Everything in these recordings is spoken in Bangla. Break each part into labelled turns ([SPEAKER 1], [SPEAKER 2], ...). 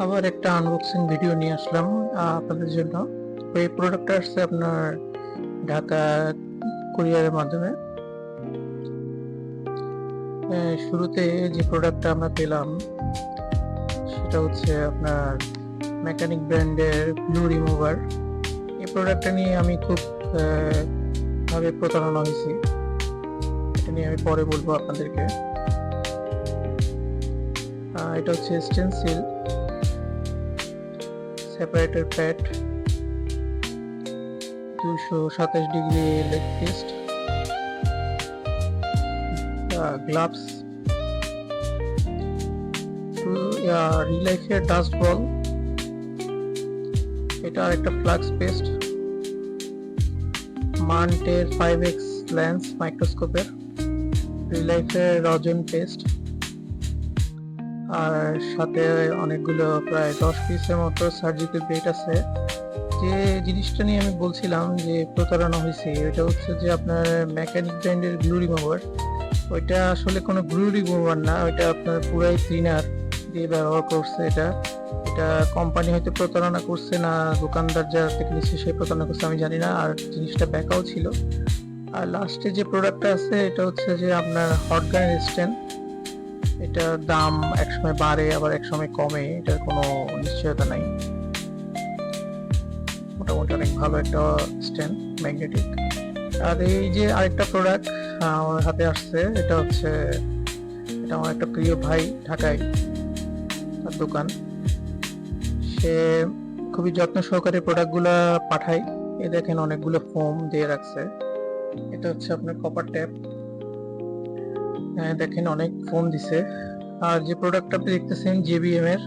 [SPEAKER 1] আবার একটা আনবক্সিং ভিডিও নিয়ে আসলাম আপনাদের জন্য। এই প্রোডাক্টটা আসছে আপনার ঢাকা কুরিয়ারের মাধ্যমে। শুরুতে যে প্রোডাক্টটা আমরা পেলাম সেটা হচ্ছে আপনার মেকানিক ব্র্যান্ডের গ্লু রিমুভার। এই প্রোডাক্টটা নিয়ে আমি খুব ভাবে প্রতারণা হয়েছি, এটা নিয়ে আমি পরে বলবো আপনাদেরকে। এটা হচ্ছে স্টেনসিল সেপারেটর প্যাড, 227 ডিগ্রি লেগ ফিস্ট, গ্লাভস, রিলাইফের ডাস্ট বল, এটা আরেকটা ফ্লাক্স পেস্ট, মান্টের 5x লেন্স মাইক্রোস্কোপের, রিলাইফের রজন পেস্ট, আর সাথে অনেকগুলো প্রায় 10 পিসের মতো সার্জিক্যাল ব্লেড আছে। যে জিনিসটা নিয়ে আমি বলছিলাম যে প্রতারণা হয়েছে, এটা হচ্ছে যে আপনার মেকানিক ব্র্যান্ডের গ্লু রিমুভার। ওইটা আসলে কোনো গ্লু রিমুভার না, ওইটা আপনার পুরাই ক্লিনার দিয়ে ব্যবহার করছে। এটা কোম্পানি হয়তো প্রতারণা করছে, না দোকানদার যার থেকে নিচ্ছে সে প্রতারণা করছে আমি জানি না। আর জিনিসটা ব্যাকাও ছিল। আর লাস্টে যে প্রোডাক্টটা আছে এটা হচ্ছে যে আপনার হট গানের স্ট্যান্ড। এটার দাম একসময় বাড়ে আবার একসময় কমে, এটার কোনো নিশ্চয়তা নাই। মোটামুটি অনেক ভালো একটা স্ট্যান্ড, ম্যাগনেটিক। আর এই যে আরেকটা প্রোডাক্ট আমার হাতে আসছে, এটা আমার একটা প্রিয় ভাই, ঢাকায় তার দোকান। সে খুবই যত্ন সহকারে প্রোডাক্টগুলো পাঠায়। এই দেখেন অনেকগুলো ফোম দিয়ে রাখছে। এটা হচ্ছে আপনার কপার ট্যাপ, দেখেন অনেক ফোম দিছে। আর যে প্রোডাক্টটা আপনি দেখতেছেন জেবিএম এর,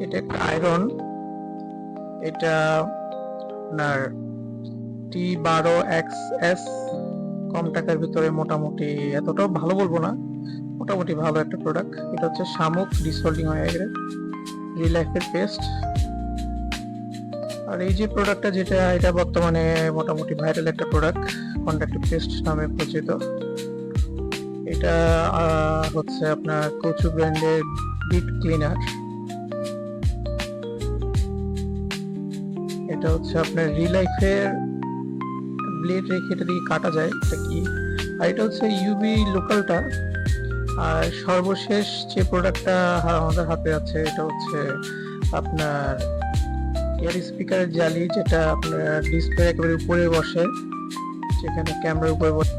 [SPEAKER 1] এটা একটা আয়রন। এটা আপনার T12XS, কম টাকার ভিতরে মোটামুটি, এতটাও ভালো বলবো না, মোটামুটি ভালো একটা প্রোডাক্ট। এটা হচ্ছে শামুক ডিসোল্ডিং অয়েল, রিলাইফের পেস্ট। আর এই যে প্রোডাক্টটা এটা বর্তমানে মোটামুটি ভাইরাল একটা প্রোডাক্ট, কন্ডাক্টিভ পেস্ট নামে পরিচিত। এটা হচ্ছে আপনার কোচু ব্র্যান্ডের বিট ক্লিনার। এটা হচ্ছে আপনার রিলাইফের ব্লেড রেখে এটা দিয়ে কাটা যায়, এটা কি। আর এটা হচ্ছে ইউবি লোকালটা। আর সর্বশেষ যে প্রোডাক্টটা আমাদের হাতে আছে এটা হচ্ছে আপনার এয়ার স্পিকারের জালি, যেটা আপনার ডিসপ্লে একেবারে উপরে বসে, যেখানে ক্যামেরার উপরে বসে